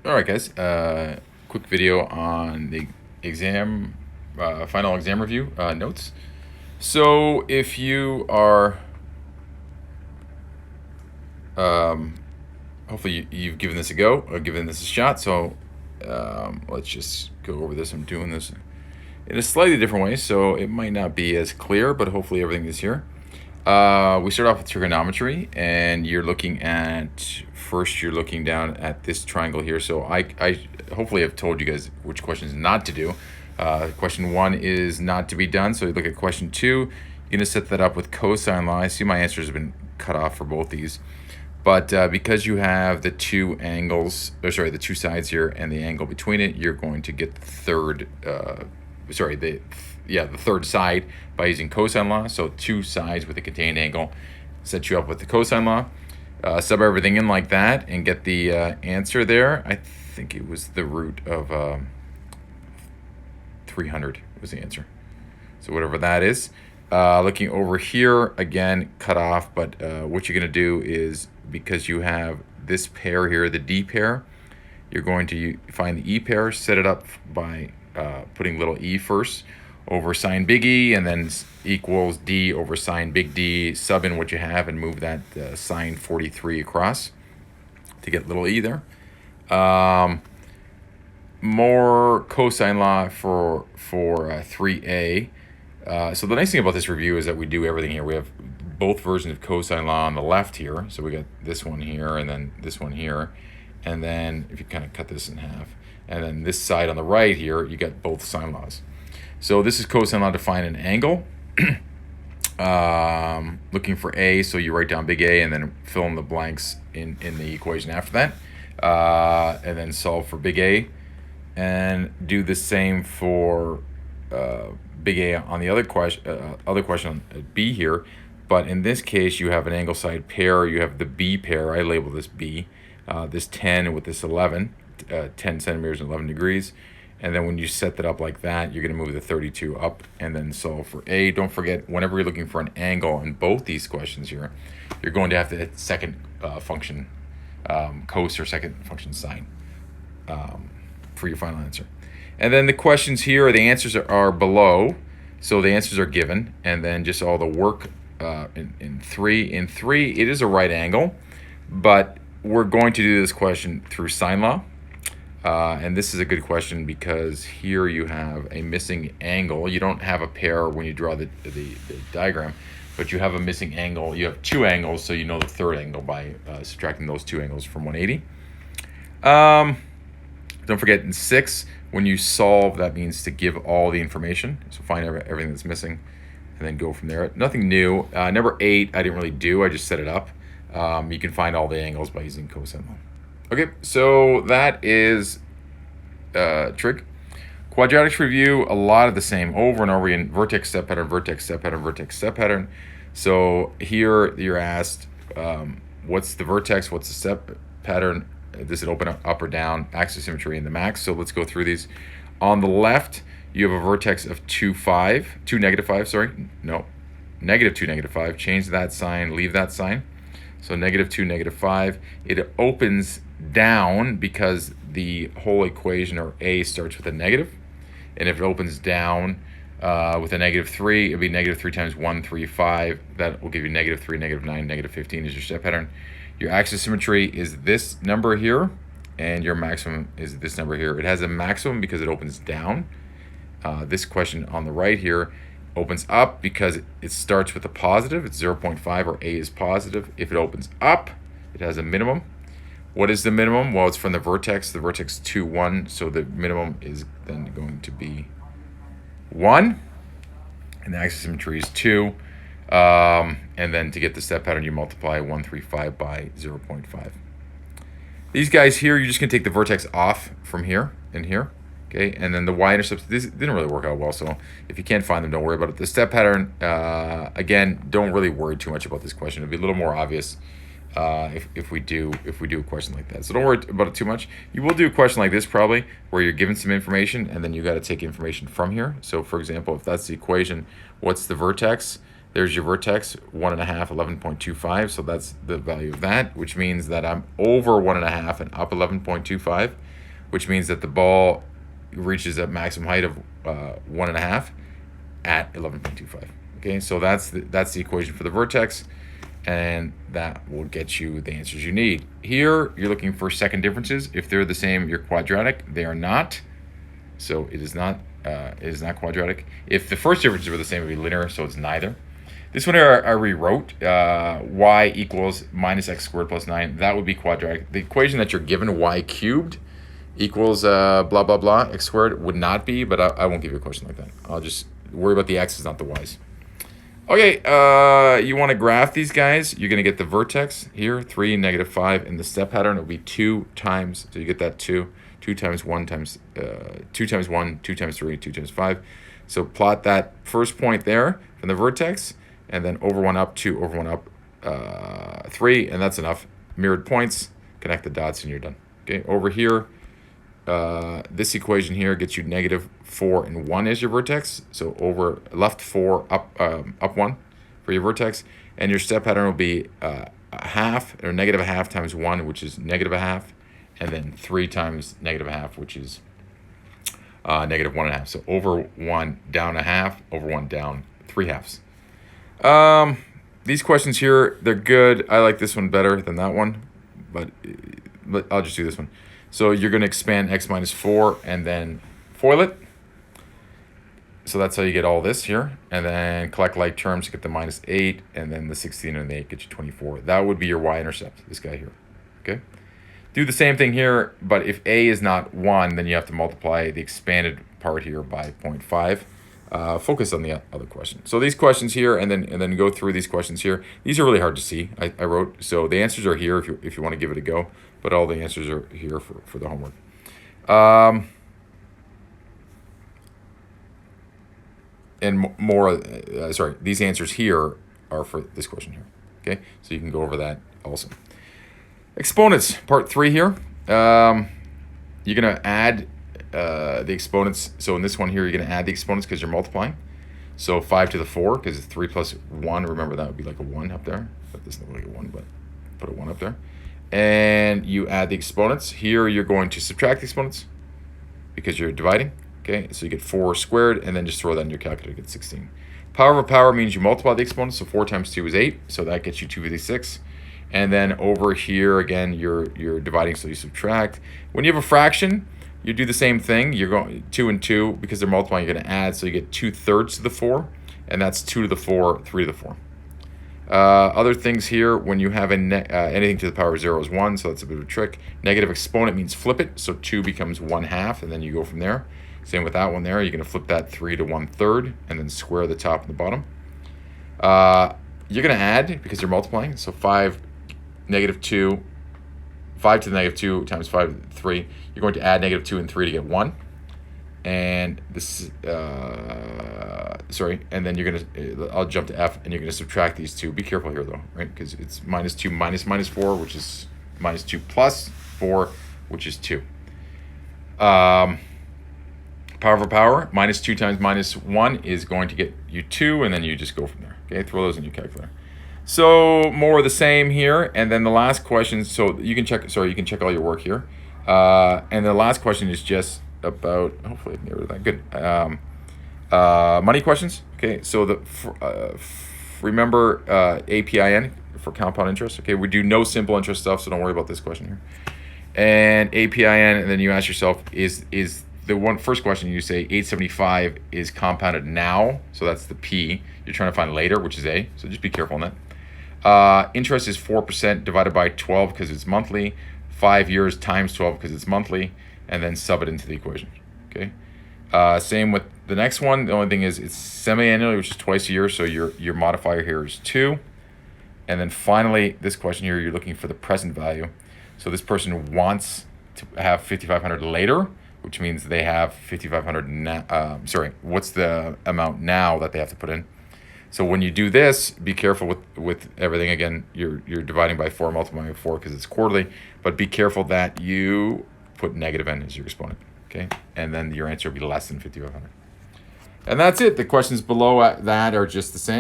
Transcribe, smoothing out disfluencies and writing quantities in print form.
All right, guys. Quick video on the exam, final exam review notes. So if you are, hopefully you've given this a go, or given this a shot. So let's just go over this. I'm doing this in a slightly different way, so it might not be as clear, but hopefully everything is here. We start off with trigonometry, and you're looking at first. You're looking down at this triangle here. So I hopefully have told you guys which questions not to do. Question 1 is not to be done. So you look at question 2. You're gonna set that up with cosine law. I see my answers have been cut off for both these, but because you have the two angles, or sorry, the two sides here and the angle between it, you're going to get the third. The third side by using cosine law. So two sides with a contained angle set you up with the cosine law. Sub everything in like that and get the answer there. I think it was the root of 300 was the answer. So whatever that is. Looking over here, again, cut off, but what you're going to do is, because you have this pair here, the D pair, you're going to find the E pair, set it up by putting little e first over sine big E, and then equals D over sine big D, sub in what you have, and move that sine 43 across to get little e there. More cosine law for 3a. So the nice thing about this review is that we do everything here. We have both versions of cosine law on the left here. So we got this one here and then this one here. And then if you kind of cut this in half, and then this side on the right here, you get both sine laws. So this is cosine law to find an angle. Looking for A, so you write down big A and then fill in the blanks in the equation after that. And then solve for big A. And do the same for big A on the other question on B here. But in this case, you have an angle side pair. You have the B pair. I label this B. This 10 with this 11, 10 centimeters and 11 degrees. And then when you set that up like that, you're going to move the 32 up and then solve for A. Don't forget, whenever you're looking for an angle in both these questions here, you're going to have to hit second function cos or second function sine for your final answer. And then the questions here, the answers are below. So the answers are given. And then just all the work in 3. In 3, it is a right angle, but we're going to do this question through sine law. And this is a good question because here you have a missing angle. You don't have a pair when you draw the diagram, but you have a missing angle. You have two angles, so you know the third angle by subtracting those two angles from 180. Don't forget, in 6, when you solve, that means to give all the information. So find everything that's missing and then go from there. Nothing new. Number 8, I didn't really do. I just set it up. You can find all the angles by using cosine law. Okay, so that is trig. Quadratics review, a lot of the same over and over again. Vertex, step pattern, vertex, step pattern, vertex, step pattern. So here you're asked, what's the vertex, what's the step pattern? Does it open up or down? Axis symmetry and the max. So let's go through these. On the left, you have a vertex of 2, negative 5, sorry. No, negative 2, negative 5. Change that sign, leave that sign. So negative 2, negative 5. It opens down because the whole equation, or A, starts with a negative. And if it opens down with a negative 3, it'll be negative 3 times 1, 3, 5. That will give you negative 3, negative 9, negative 15 is your step pattern. Your axis symmetry is this number here, and your maximum is this number here. It has a maximum because it opens down. This question on the right here opens up because it starts with a positive. It's 0.5, or A is positive. If it opens up, it has a minimum. What is the minimum? Well, it's from the vertex 2, 1. So the minimum is then going to be 1. And the axis symmetry is 2. And then to get the step pattern, you multiply 135 by 0.5. These guys here, you're just going to take the vertex off from here and here. Okay, and then the y-intercepts, this didn't really work out well, so if you can't find them, don't worry about it. The step pattern, again, don't really worry too much about this question. It'll be a little more obvious if we do a question like that. So don't worry about it too much. You will do a question like this probably, where you're given some information, and then you got to take information from here. So for example, if that's the equation, what's the vertex? There's your vertex, 1.5, 11.25. So that's the value of that, which means that I'm over 1.5 and up 11.25. which means that the ball reaches a maximum height of 1.5 at 11.25. Okay, so that's the equation for the vertex, and that will get you the answers you need. Here, you're looking for second differences. If they're the same, you're quadratic. They are not, so it is not quadratic. If the first differences were the same, it would be linear, so it's neither. This one I rewrote, y equals minus x squared plus 9. That would be quadratic. The equation that you're given, y cubed equals blah, blah, blah, x squared, would not be, but I won't give you a question like that. I'll just worry about the x's, not the y's. Okay, you want to graph these guys. You're going to get the vertex here, 3, -5, and the step pattern will be 2 times, so you get that 2 times 1 times, 2 times 1, 2 times 3, 2 times 5. So plot that first point there from the vertex, and then over 1 up, 2, over 1 up, 3, and that's enough. Mirrored points, connect the dots, and you're done. Okay, over here, this equation here gets you -4 and 1 as your vertex. So over left 4, up 1 for your vertex, and your step pattern will be a half, or -1/2 times 1, which is -1/2, and then 3 times -1/2, which is -1/2. So over 1, down 1/2, over 1, down 3/2. These questions here, they're good. I like this one better than that one, but I'll just do this one. So you're going to expand x minus 4 and then FOIL it. So that's how you get all this here. And then collect like terms to get the -8, and then the 16 and the 8 get you 24. That would be your y-intercept, this guy here. Okay. Do the same thing here, but if a is not 1, then you have to multiply the expanded part here by 0.5. Focus on the other question. So these questions here, and then go through these questions here. These are really hard to see. I wrote, so the answers are here if you want to give it a go, but all the answers are here for the homework. And more, sorry, these answers here are for this question here. Okay, so you can go over that also. Exponents, part 3 here. You're going to add the exponents. So in this one here, you're going to add the exponents because you're multiplying. So 5 to the 4, because it's 3 plus 1. Remember, that would be like a 1 up there. That doesn't look like a 1, but put a 1 up there. And you add the exponents. Here, you're going to subtract the exponents because you're dividing. Okay, so you get 4 squared, and then just throw that in your calculator to get 16. Power of a power means you multiply the exponents. So 4 times 2 is 8. So that gets you 256. And then over here, again, you're dividing, so you subtract. When you have a fraction, you do the same thing. You're going 2 and 2, because they're multiplying, you're going to add. So you get 2/3 to the 4, and that's 2 to the 4, 3 to the 4. Other things here, when you have anything to the power of 0 is 1, so that's a bit of a trick. Negative exponent means flip it, so 2 becomes 1/2, and then you go from there. Same with that one there. You're going to flip that 3 to 1/3, and then square the top and the bottom. You're going to add, because you're multiplying, so 5 to the -2 times 5 to the 3. You're going to add -2 and 3 to get 1. And this, and then you're going to, I'll jump to F, and you're going to subtract these two. Be careful here, though, right? Because it's -2 minus -4, which is -2 plus 4, which is 2. Power of a power, -2 times -1 is going to get you 2, and then you just go from there. Okay, throw those in your calculator. So more of the same here, and then the last question. So you can check. Sorry, you can check all your work here. And the last question is just about. Hopefully, I can get rid of that. Good. Money questions. Okay, so remember APIN for compound interest. Okay, we do no simple interest stuff, so don't worry about this question here. And APIN, and then you ask yourself, is the first question you say 875 is compounded now, so that's the P. You're trying to find later, which is A, so just be careful on that. Interest is 4% divided by 12 because it's monthly, 5 years times 12 because it's monthly, and then sub it into the equation. Okay. Same with the next one. The only thing is it's semi-annually, which is twice a year, so your modifier here is 2. And then finally, this question here, you're looking for the present value. So this person wants to have 5,500 later, which means they have 5,500 now. What's the amount now that they have to put in? So when you do this, be careful with everything. Again, you're dividing by 4, multiplying by 4 because it's quarterly, but be careful that you put negative n as your exponent, okay? And then your answer will be less than 5,500. And that's it. The questions below that are just the same.